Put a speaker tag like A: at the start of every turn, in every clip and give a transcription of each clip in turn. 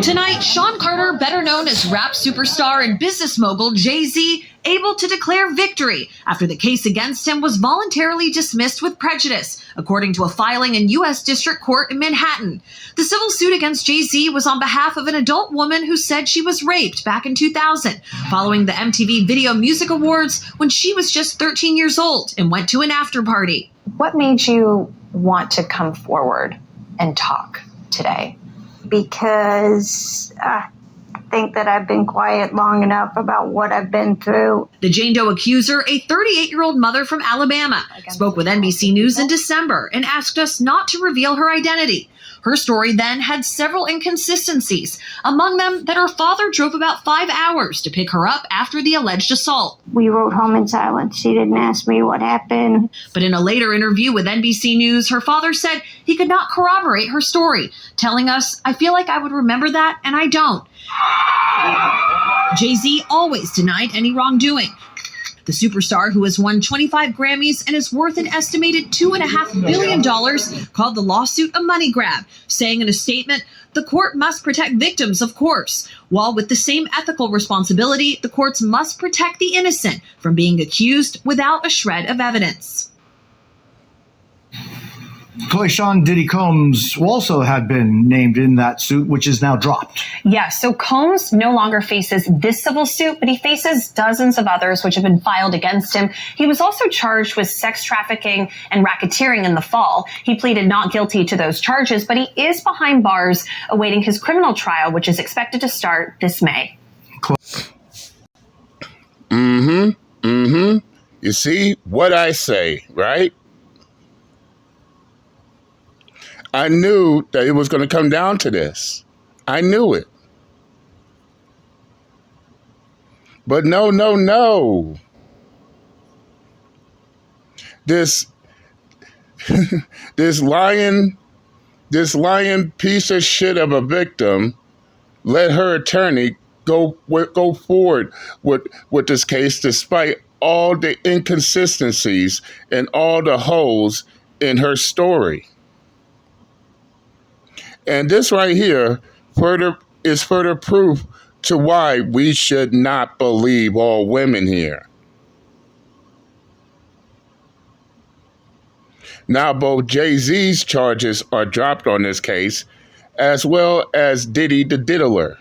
A: Tonight, Sean Carter, better known as rap superstar and business mogul Jay-Z, able to declare victory after the case against him was voluntarily dismissed with prejudice, according to a filing in U.S. District Court in Manhattan. The civil suit against Jay-Z was on behalf of an adult woman who said she was raped back in 2000, following the MTV Video Music Awards when she was just 13 years old and went to an after party.
B: What made you want to come forward and talk today?
C: Because I think that I've been quiet long enough about what I've been through.
A: The Jane Doe accuser, a 38-year-old mother from Alabama, spoke with NBC News in December and asked us not to reveal her identity. Her story then had several inconsistencies, among them that her father drove about 5 hours to pick her up after the alleged assault.
C: We rode home in silence. She didn't ask me what happened.
A: But in a later interview with NBC News, her father said he could not corroborate her story, telling us, "I feel like I would remember that, and I don't." Jay-Z always denied any wrongdoing. The superstar, who has won 25 Grammys and is worth an estimated $2.5 billion, called the lawsuit a money grab, saying in a statement, "The court must protect victims, of course, while with the same ethical responsibility, the courts must protect the innocent from being accused without a shred of evidence."
D: Sean Diddy Combs also had been named in that suit, which is now dropped.
B: Yes, so Combs no longer faces this civil suit, but he faces dozens of others which have been filed against him. He was also charged with sex trafficking and racketeering in the fall. He pleaded not guilty to those charges, but he is behind bars awaiting his criminal trial, which is expected to start this May.
E: You see what I say, right? I knew that it was going to come down to this. I knew it. But no. This lying piece of shit of a victim let her attorney go forward with this case despite all the inconsistencies and all the holes in her story. And this right here is further proof to why we should not believe all women here. Now, both Jay-Z's charges are dropped on this case, as well as Diddy the Diddler.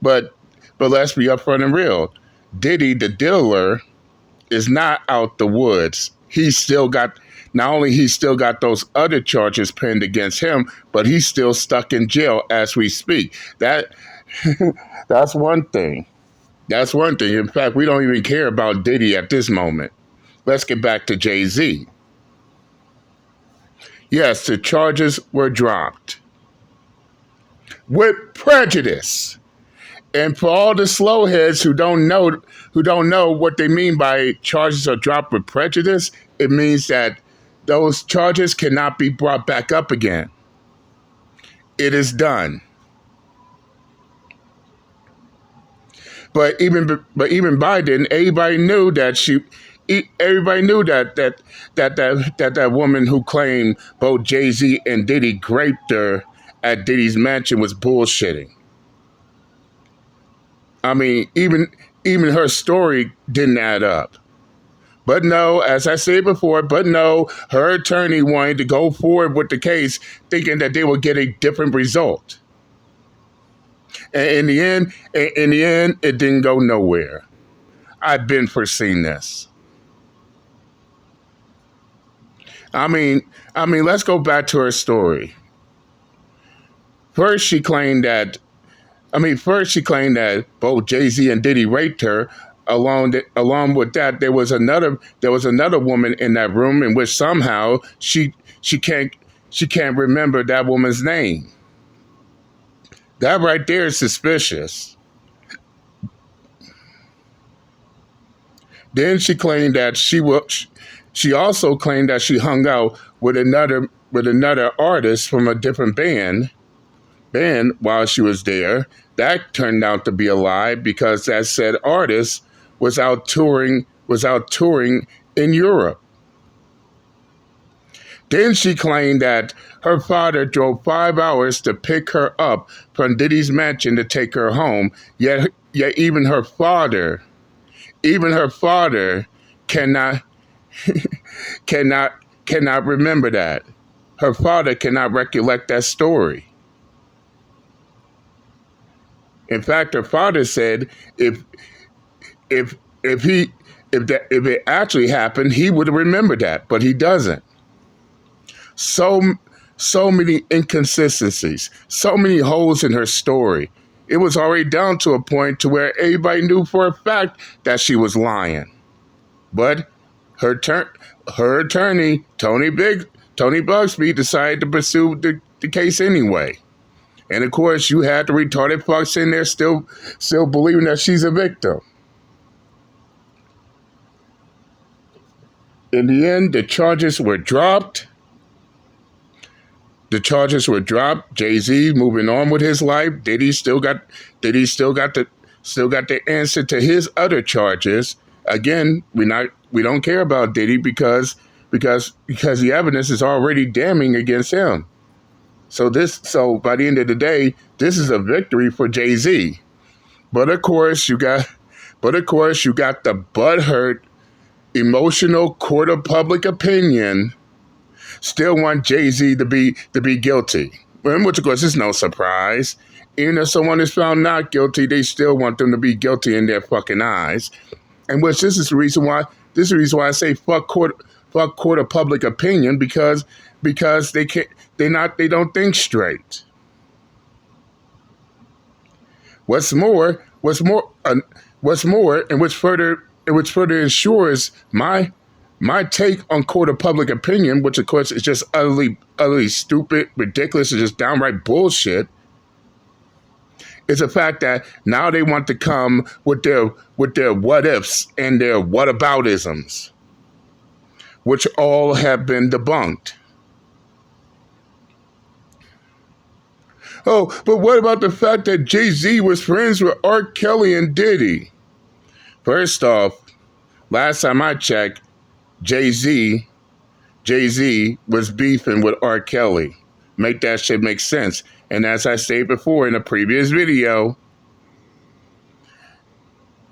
E: But let's be upfront and real. Diddy the Diddler is not out the woods. Not only he's still got those other charges pinned against him, but he's still stuck in jail as we speak. That's one thing. That's one thing. In fact, we don't even care about Diddy at this moment. Let's get back to Jay-Z. Yes, the charges were dropped with prejudice. And for all the slowheads who don't know what they mean by charges are dropped with prejudice, it means that those charges cannot be brought back up again. It is done. But even Biden, everybody knew that woman who claimed both Jay-Z and Diddy raped her at Diddy's mansion was bullshitting. I mean, even her story didn't add up. But no, as I said before, her attorney wanted to go forward with the case thinking that they would get a different result. And in the end, it didn't go nowhere. I've been foreseeing this. I mean, let's go back to her story. First, she claimed that both Jay-Z and Diddy raped her. Along with that, there was another woman in that room in which somehow she can't remember that woman's name. That right there is suspicious. Then she claimed that she also claimed that she hung out with another artist from a different band while she was there. That turned out to be a lie because that said artist was out touring in Europe. Then she claimed that her father drove 5 hours to pick her up from Diddy's mansion to take her home. Yet even her father cannot cannot cannot remember that. Her father cannot recollect that story. In fact, her father said if if it actually happened, he would have remembered that, but he doesn't. So so many inconsistencies, so many holes in her story. It was already down to a point to where everybody knew for a fact that she was lying. But her attorney, Tony Bugsby, decided to pursue the case anyway. And of course, you had the retarded fucks in there still believing that she's a victim. In the end, the charges were dropped. Jay-Z moving on with his life. Diddy still got the answer to his other charges. Again, we don't care about Diddy because the evidence is already damning against him. So by the end of the day, this is a victory for Jay-Z. But of course you got the butthurt, emotional court of public opinion still want Jay-Z to be guilty. Which of course is no surprise. Even if someone is found not guilty, they still want them to be guilty in their fucking eyes. And which this is the reason why I say fuck court of public opinion, because they don't think straight. What's more, and which further ensures my take on court of public opinion, which of course is just utterly stupid, ridiculous, and just downright bullshit, is the fact that now they want to come with their what ifs and their whataboutisms, which all have been debunked. Oh, but what about the fact that Jay-Z was friends with R. Kelly and Diddy? First off, last time I checked, Jay-Z was beefing with R. Kelly. Make that shit make sense. And as I stated before in a previous video,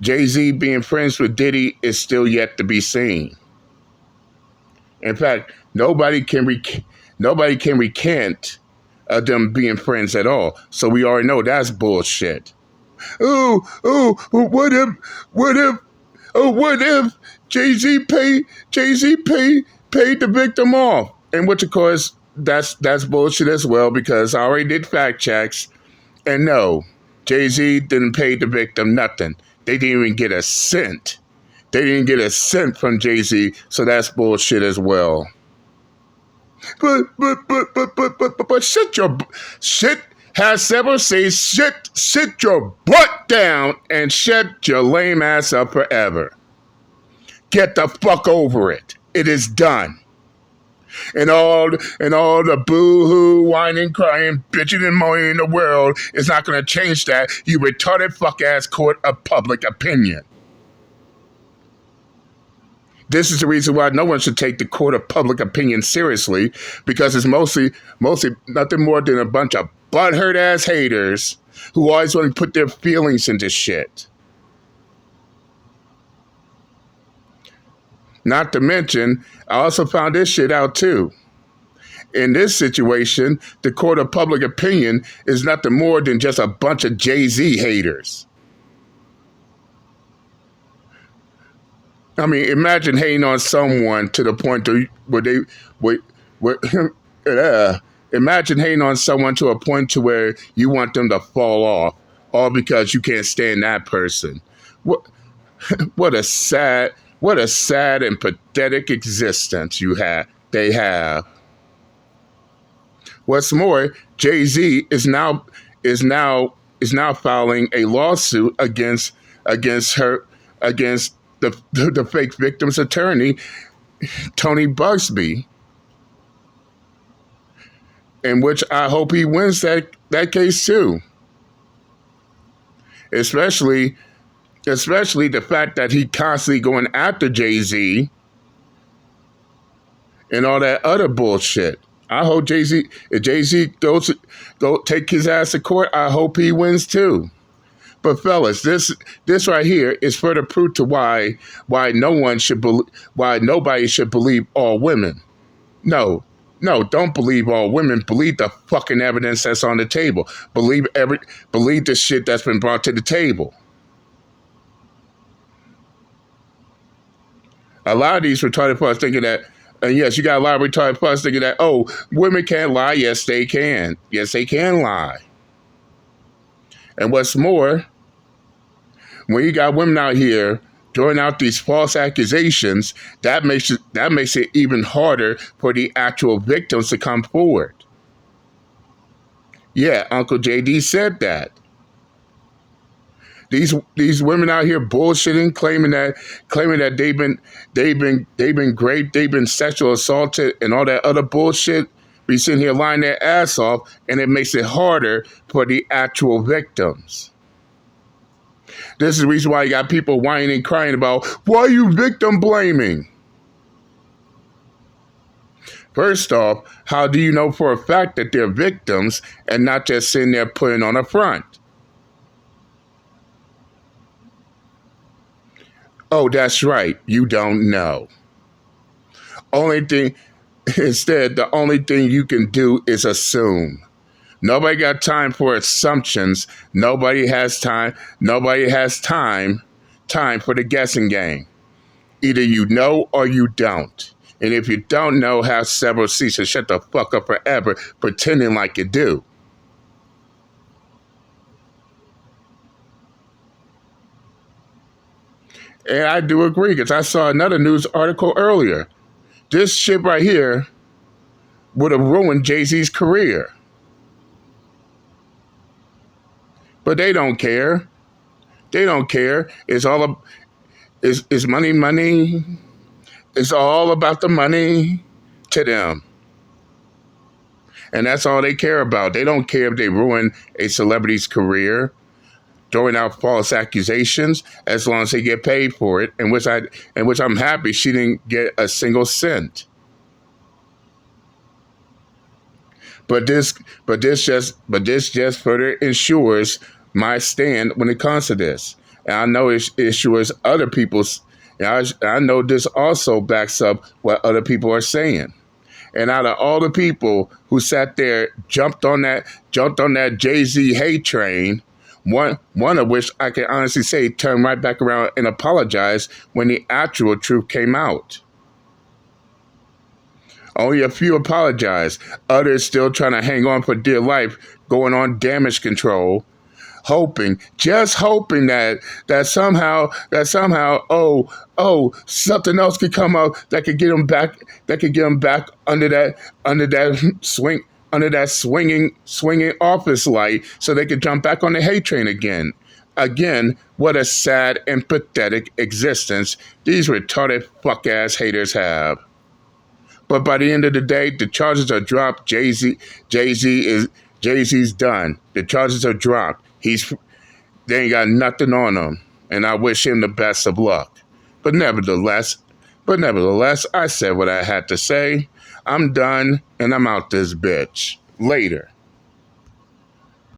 E: Jay-Z being friends with Diddy is still yet to be seen. In fact, nobody can recant them being friends at all. So we already know that's bullshit. What if Jay-Z paid the victim off? And which of course that's bullshit as well, because I already did fact checks, and no, Jay-Z didn't pay the victim nothing. They didn't even get a cent. They didn't get a cent from Jay-Z, so that's bullshit as well. But has several say sit your butt down and shut your lame ass up forever. Get the fuck over it. It is done. And all the boo-hoo, whining, crying, bitching, and moaning in the world is not going to change that, you retarded fuck-ass court of public opinion. This is the reason why no one should take the court of public opinion seriously, because it's mostly nothing more than a bunch of butthurt-ass haters who always want to put their feelings into shit. Not to mention, I also found this shit out too. In this situation, the court of public opinion is nothing more than just a bunch of Jay-Z haters. I mean, imagine hating on someone to the point imagine hating on someone to a point to where you want them to fall off, all because you can't stand that person. What a sad and pathetic existence they have. What's more, Jay-Z is now filing a lawsuit against the fake victim's attorney, Tony Bugsby, in which I hope he wins that case too. Especially the fact that he constantly going after Jay-Z and all that other bullshit. I hope Jay-Z, if Jay-Z goes go take his ass to court, I hope he wins too. But fellas, this right here is further proof to why nobody should believe all women. No, don't believe all women. Believe the fucking evidence that's on the table. Believe the shit that's been brought to the table. A lot of these retarded fucks thinking that, and yes, you got a lot of retarded fucks thinking that, oh, women can't lie. Yes, they can. Yes, they can lie. And what's more, when you got women out here throwing out these false accusations, that makes it even harder for the actual victims to come forward. Yeah, Uncle JD said that. These women out here bullshitting, claiming that they've been raped, they've been sexual assaulted, and all that other bullshit. Be sitting here lying their ass off, and it makes it harder for the actual victims. This is the reason why you got people whining and crying about, why are you victim blaming? First off, how do you know for a fact that they're victims and not just sitting there putting on a front? Oh, that's right. You don't know. The only thing you can do is assume. Nobody got time for assumptions. Nobody has time for the guessing game. Either you know or you don't. And if you don't know, have several seats and shut the fuck up forever pretending like you do. And I do agree, because I saw another news article earlier. This shit right here would have ruined Jay-Z's career. But they don't care. They don't care. It's all it's money. It's all about the money to them. And that's all they care about. They don't care if they ruin a celebrity's career, throwing out false accusations, as long as they get paid for it, and which I'm happy she didn't get a single cent. But this just further ensures my stand when it comes to this. And I know it ensures other people's. I know this also backs up what other people are saying. And out of all the people who sat there, jumped on that Jay-Z hate train, one of which I can honestly say turned right back around and apologized when the actual truth came out. Only a few apologized. Others still trying to hang on for dear life, going on damage control, just hoping that somehow something else could come up that could get them back under that swinging office light, so they could jump back on the hate train again. Again, what a sad and pathetic existence these retarded fuck-ass haters have. But by the end of the day, the charges are dropped. Jay-Z's done. The charges are dropped. They ain't got nothing on him, and I wish him the best of luck. But nevertheless, I said what I had to say. I'm done, and I'm out this bitch. Later.